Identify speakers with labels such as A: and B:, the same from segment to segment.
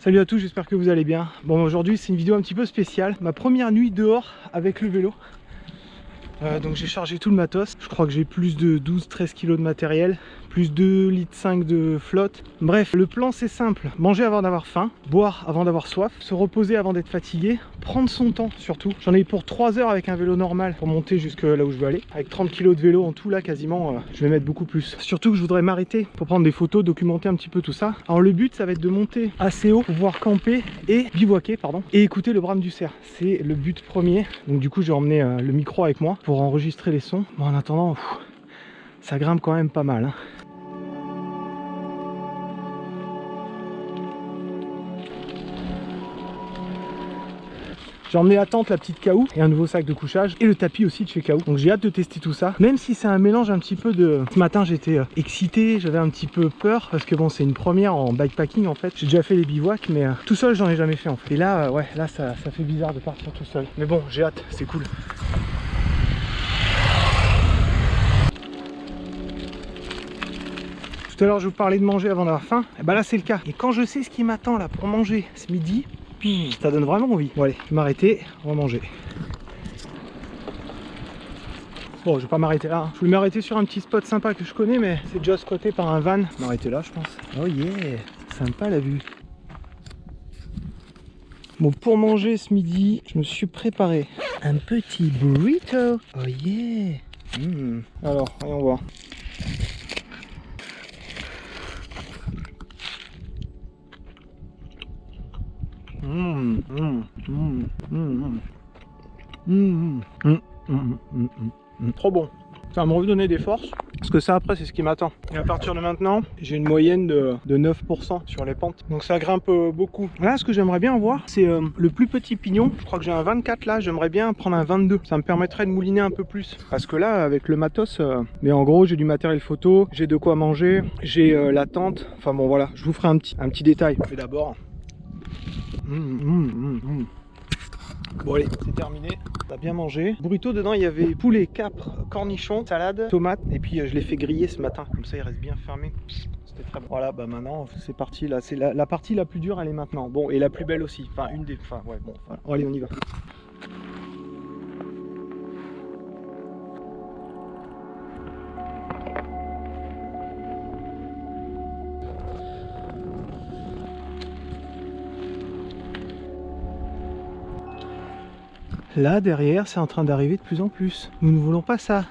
A: Salut à tous, j'espère que vous allez bien. Bon, aujourd'hui c'est une vidéo un petit peu spéciale. Ma première nuit dehors avec le vélo. Donc j'ai chargé tout le matos. Je crois que j'ai plus de 12-13 kg de matériel, plus 2,5 litres de flotte. Bref, le plan c'est simple. Manger avant d'avoir faim, boire avant d'avoir soif, se reposer avant d'être fatigué, prendre son temps surtout. J'en ai eu pour 3 heures avec un vélo normal pour monter jusque là où je veux aller. Avec 30 kg de vélo en tout là quasiment, je vais mettre beaucoup plus. Surtout que je voudrais m'arrêter pour prendre des photos, documenter un petit peu tout ça. Alors le but ça va être de monter assez haut pour pouvoir camper et bivouaquer et écouter le brame du cerf. C'est le but premier. Donc du coup j'ai emmené le micro avec moi pour enregistrer les sons. Bon, en attendant, ça grimpe quand même pas mal, hein. J'ai emmené la tente, la petite K.O. et un nouveau sac de couchage et le tapis aussi de chez K.O. Donc j'ai hâte de tester tout ça, même si c'est un mélange un petit peu de... Ce matin j'étais excité, j'avais un petit peu peur parce que bon, c'est une première en bikepacking en fait. J'ai déjà fait les bivouacs mais tout seul j'en ai jamais fait en fait. Et là ouais, là ça fait bizarre de partir tout seul. Mais bon, j'ai hâte, c'est cool. Tout à l'heure je vous parlais de manger avant d'avoir faim, et bah là c'est le cas. Et quand je sais ce qui m'attend là pour manger ce midi, ça donne vraiment envie. Bon allez, je vais m'arrêter, on va manger. Bon, je vais pas m'arrêter là, hein. Je voulais m'arrêter sur un petit spot sympa que je connais, mais c'est déjà squatté par un van. Je vais m'arrêter là je pense. Oh yeah, sympa la vue. Bon, pour manger ce midi, je me suis préparé un petit burrito. Oh yeah. Alors, voyons voir. Trop bon. Ça va me redonner des forces parce que ça après c'est ce qui m'attend. Et à partir de maintenant j'ai une moyenne de 9% sur les pentes, donc ça grimpe beaucoup. Là ce que j'aimerais bien voir c'est le plus petit pignon. Je crois que j'ai un 24 là, j'aimerais bien prendre un 22. Ça me permettrait de mouliner un peu plus parce que là avec le matos mais en gros j'ai du matériel photo, j'ai de quoi manger, j'ai la tente. Enfin bon voilà, je vous ferai un petit détail. Mais d'abord bon allez, c'est terminé, on a bien mangé. Burrito, dedans il y avait poulet, capre, cornichon, salade, tomate. Et puis je l'ai fait griller ce matin, comme ça il reste bien fermé. C'était très bon. Voilà, bah maintenant c'est parti là, c'est la partie la plus dure, elle est maintenant. Bon, et la plus belle aussi, enfin une des... Enfin ouais, bon, voilà. Allez on y va. Là, derrière, c'est en train d'arriver de plus en plus. Nous ne voulons pas ça.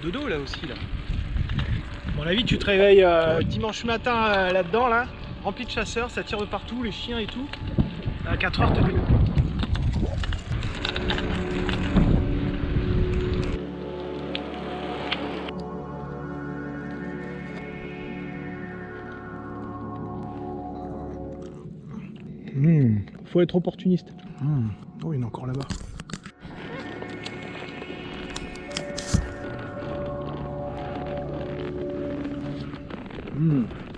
A: De dos là aussi là. À mon avis tu te réveilles dimanche matin là-dedans là, rempli de chasseurs, ça tire de partout, les chiens et tout. À 4 heures t'es venu. Faut être opportuniste. Oh il y en a encore là-bas.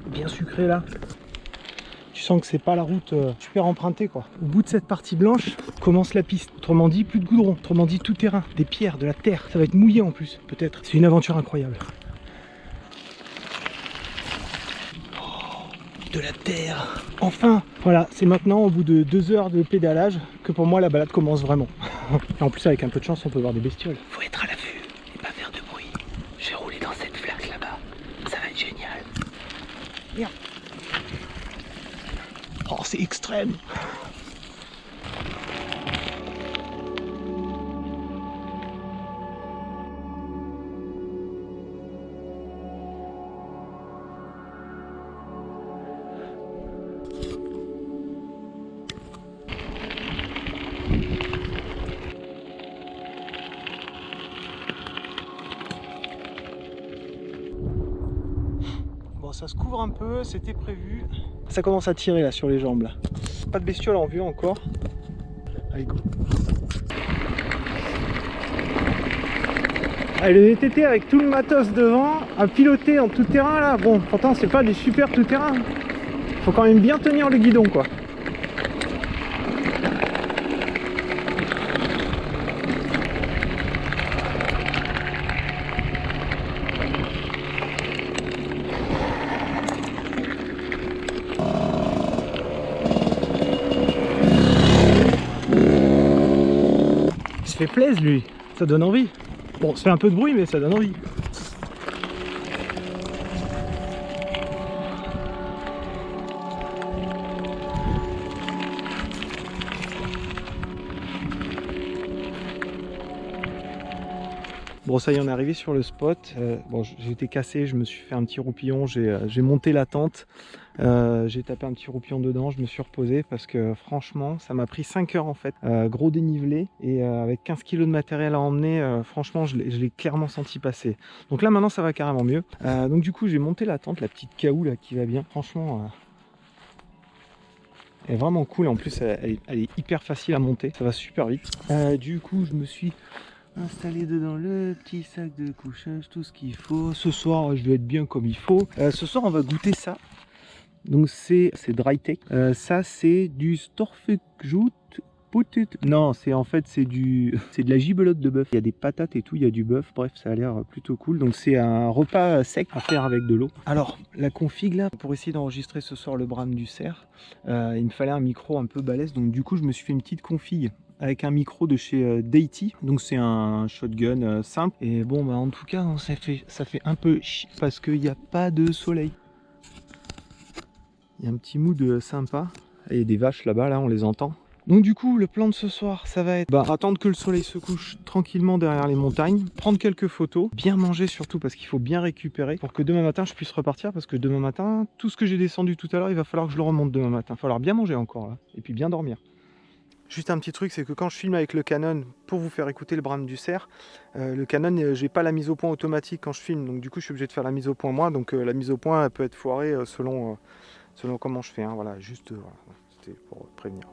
A: Bien sucré là. Tu sens que c'est pas la route super empruntée quoi. Au bout de cette partie blanche commence la piste. Autrement dit plus de goudron, autrement dit tout terrain, des pierres, de la terre. Ça va être mouillé en plus peut-être. C'est une aventure incroyable. Oh, de la terre. Enfin, voilà, c'est maintenant au bout de 2 heures de pédalage que pour moi la balade commence vraiment. Et en plus avec un peu de chance on peut voir des bestioles. Faut être à l'affût et pas faire de bruit. J'ai roulé dans cette flaque là-bas. Ça va être génial. Merde. Oh, c'est extrême. Ça se couvre un peu, c'était prévu. Ça commence à tirer là sur les jambes là. pas de bestiole en vue encore. Allez, go. Allez, le VTT avec tout le matos devant, à piloter en tout terrain là. Bon, pourtant c'est pas des super tout terrain. Faut quand même bien tenir le guidon quoi. Il se fait plaisir lui, ça donne envie. Bon, ça fait un peu de bruit mais ça donne envie. Bon, ça y est, on est arrivé sur le spot. Bon, j'ai été cassé, je me suis fait un petit roupillon, j'ai monté la tente, j'ai tapé un petit roupillon dedans, je me suis reposé parce que franchement, ça m'a pris 5 heures en fait. Gros dénivelé et avec 15 kg de matériel à emmener, franchement, je l'ai clairement senti passer. Donc là, maintenant, ça va carrément mieux. Donc du coup, j'ai monté la tente, la petite Kaou là qui va bien. Franchement, elle est vraiment cool. En plus, elle est hyper facile à monter, ça va super vite. Du coup, je me suis installé dedans le petit sac de couchage, tout ce qu'il faut. Ce soir, je vais être bien comme il faut. Ce soir, on va goûter ça. Donc c'est Drytech. Ça, c'est du Storfjut. Non, c'est en fait c'est de la gibelotte de bœuf. Il y a des patates et tout, il y a du bœuf. Bref, ça a l'air plutôt cool. Donc c'est un repas sec à faire avec de l'eau. Alors la config là, pour essayer d'enregistrer ce soir le brame du cerf, il me fallait un micro un peu balèze. Donc du coup, je me suis fait une petite config avec un micro de chez Deity. Donc c'est un shotgun simple. Et bon, bah en tout cas, ça fait un peu chier parce qu'il n'y a pas de soleil. Il y a un petit mood sympa. Et il y a des vaches là-bas, là, on les entend. Donc du coup, le plan de ce soir, ça va être attendre que le soleil se couche tranquillement derrière les montagnes, prendre quelques photos, bien manger surtout parce qu'il faut bien récupérer pour que demain matin je puisse repartir, parce que demain matin, tout ce que j'ai descendu tout à l'heure, il va falloir que je le remonte demain matin. Il va falloir bien manger encore là, et puis bien dormir. Juste un petit truc, c'est que quand je filme avec le Canon, pour vous faire écouter le brame du cerf, le Canon, j'ai pas la mise au point automatique quand je filme, donc du coup je suis obligé de faire la mise au point moi, donc la mise au point elle peut être foirée selon comment je fais, hein. Voilà, juste voilà, c'était pour prévenir.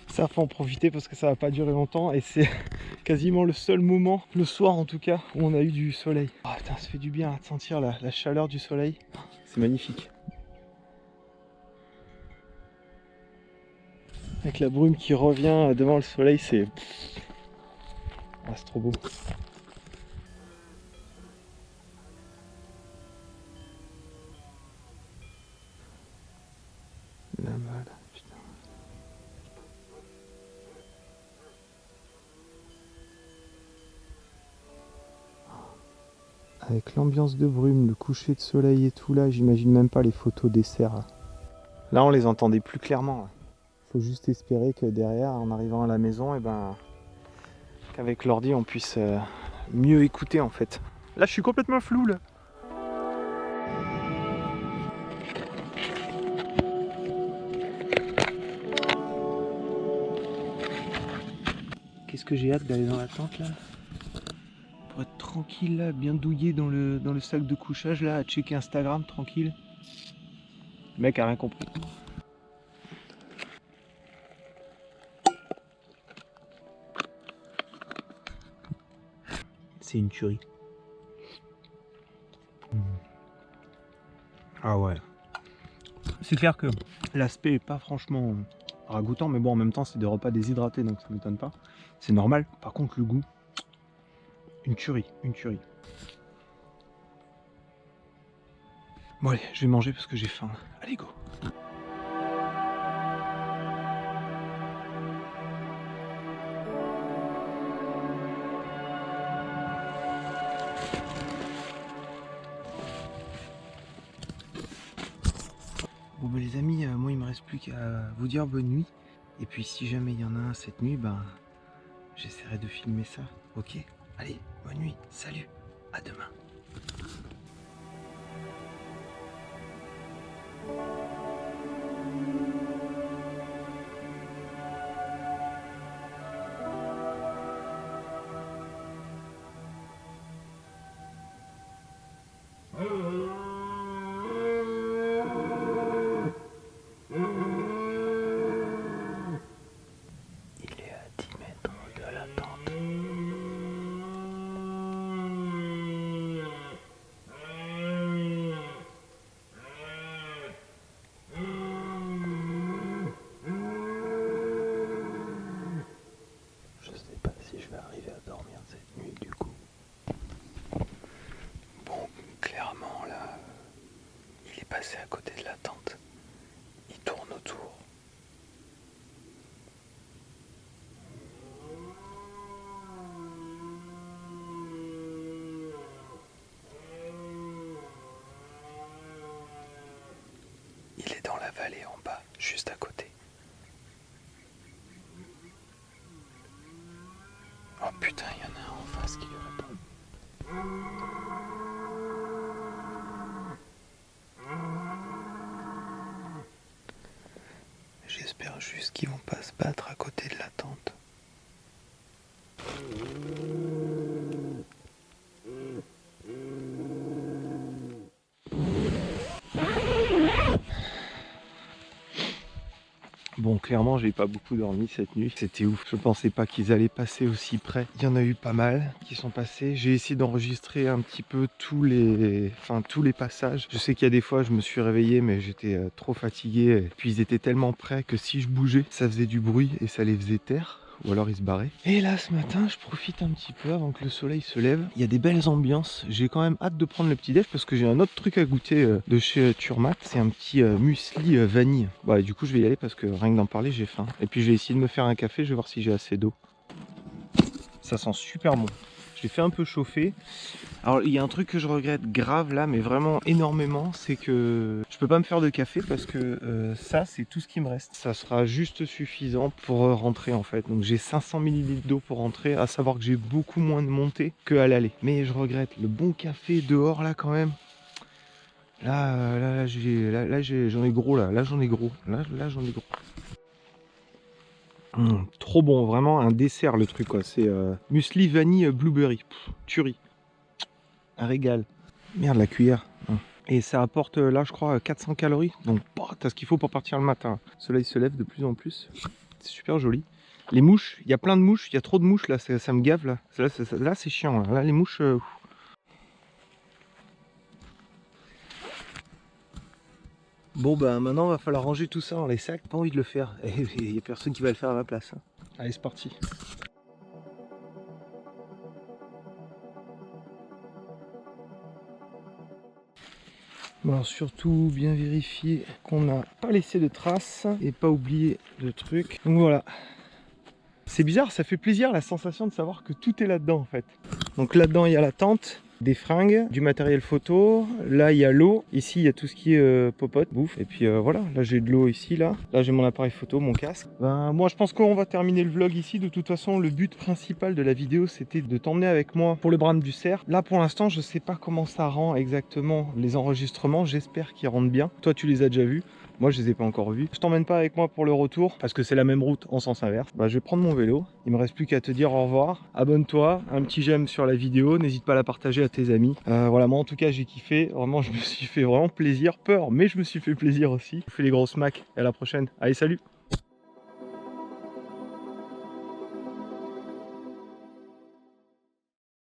A: Ça faut en profiter parce que ça va pas durer longtemps et c'est quasiment le seul moment, le soir en tout cas, où on a eu du soleil. Oh, putain, ça fait du bien de sentir la chaleur du soleil, c'est magnifique. Avec la brume qui revient devant le soleil, c'est trop beau. La balle, putain. Avec l'ambiance de brume, le coucher de soleil et tout là, j'imagine même pas les photos des cerfs. Là on les entendait plus clairement. Faut juste espérer que derrière, en arrivant à la maison, qu'avec l'ordi on puisse mieux écouter en fait. Là je suis complètement flou là. Qu'est-ce que j'ai hâte d'aller dans la tente là, pour être tranquille là, bien douillé dans le sac de couchage là, à checker Instagram tranquille. Le mec a rien compris. C'est une tuerie. Ah ouais. C'est clair que l'aspect est pas franchement ragoûtant, mais bon en même temps c'est des repas déshydratés donc ça m'étonne pas. C'est normal. Par contre le goût, une tuerie, une tuerie. Bon allez, je vais manger parce que j'ai faim. Allez go. Bon bah les amis, moi il me reste plus qu'à vous dire bonne nuit. Et puis si jamais il y en a un cette nuit, j'essaierai de filmer ça. Ok, allez, bonne nuit, salut, à demain. passé à côté de la tente. Il tourne autour. Il est dans la vallée en bas, juste à côté. Oh putain, il y en a un en face qui lui répond. J'espère juste qu'ils vont pas se battre à côté de la tente. Bon, clairement, j'ai pas beaucoup dormi cette nuit. C'était ouf. Je pensais pas qu'ils allaient passer aussi près. Il y en a eu pas mal qui sont passés. J'ai essayé d'enregistrer un petit peu tous les passages. Je sais qu'il y a des fois, je me suis réveillé, mais j'étais trop fatigué. Et puis ils étaient tellement près que si je bougeais, ça faisait du bruit et ça les faisait taire. Ou alors ils se barraient. Et là ce matin je profite un petit peu avant que le soleil se lève. Il y a des belles ambiances. J'ai quand même hâte de prendre le petit déj parce que j'ai un autre truc à goûter de chez Turmat. C'est un petit muesli vanille. Bah, du coup je vais y aller parce que rien que d'en parler j'ai faim. Et puis je vais essayer de me faire un café, je vais voir si j'ai assez d'eau. Ça sent super bon. Je l'ai fait un peu chauffer. Alors il y a un truc que je regrette grave là, mais vraiment énormément, c'est que je peux pas me faire de café parce que ça c'est tout ce qui me reste. Ça sera juste suffisant pour rentrer en fait. Donc j'ai 500 ml d'eau pour rentrer, à savoir que j'ai beaucoup moins de montée qu'à l'aller. Mais je regrette le bon café dehors là quand même. Là j'en ai gros là j'en ai gros. Là j'en ai gros. Trop bon, vraiment un dessert le truc quoi. C'est muesli vanille blueberry. Tuerie. Un régal. Merde, la cuillère. Et ça apporte là je crois 400 calories. Donc t'as ce qu'il faut pour partir le matin. Le soleil se lève de plus en plus. C'est super joli. Les mouches, il y a plein de mouches. Il y a trop de mouches là, ça me gave là. Là c'est chiant. Là les mouches... Bon bah maintenant va falloir ranger tout ça dans les sacs. Pas envie de le faire. Et il n'y a personne qui va le faire à ma place. Allez c'est parti. Bon, alors surtout bien vérifier qu'on n'a pas laissé de traces et pas oublier de trucs. Donc voilà. C'est bizarre, ça fait plaisir la sensation de savoir que tout est là-dedans en fait. Donc là-dedans il y a la tente, des fringues, du matériel photo, là il y a l'eau, ici il y a tout ce qui est popote, bouffe, et puis voilà, là j'ai de l'eau ici, là j'ai mon appareil photo, mon casque. Ben moi je pense qu'on va terminer le vlog ici. De toute façon le but principal de la vidéo c'était de t'emmener avec moi pour le Brame du Cerf. Là pour l'instant je sais pas comment ça rend exactement les enregistrements, j'espère qu'ils rendent bien. Toi tu les as déjà vus, moi je les ai pas encore vus. Je t'emmène pas avec moi pour le retour parce que c'est la même route en sens inverse. Bah, je vais prendre mon vélo, il me reste plus qu'à te dire au revoir. Abonne-toi, un petit j'aime sur la vidéo, n'hésite pas à la partager à tes amis. Voilà, moi en tout cas j'ai kiffé, vraiment je me suis fait vraiment plaisir, peur mais je me suis fait plaisir aussi. Je vous fais les grosses macs et à la prochaine. Allez salut.